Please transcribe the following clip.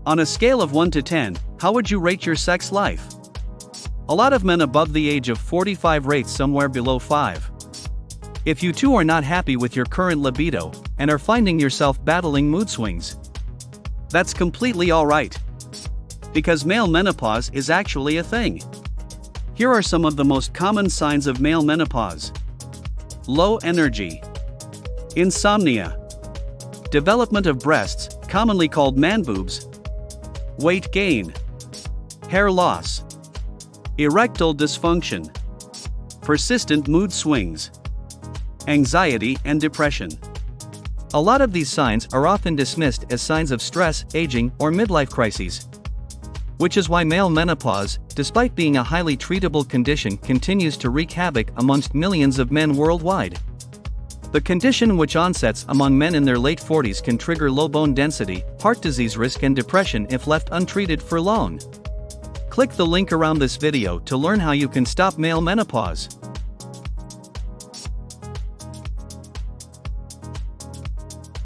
On a scale of 1 to 10, how would you rate your sex life? A lot of men above the age of 45 rate somewhere below 5. If you too are not happy with your current libido, and are finding yourself battling mood swings, that's completely alright. Because male menopause is actually a thing. Here are some of the most common signs of male menopause. Low energy. Insomnia. Development of breasts, commonly called man boobs. Weight gain. Hair loss. Erectile dysfunction. Persistent mood swings. Anxiety and depression. A lot of these signs are often dismissed as signs of stress, aging, or midlife crises. Which is why male menopause, despite being a highly treatable condition, continues to wreak havoc amongst millions of men worldwide. The condition, which onsets among men in their late 40s, can trigger low bone density, heart disease risk, and depression if left untreated for long. Click the link around this video to learn how you can stop male menopause.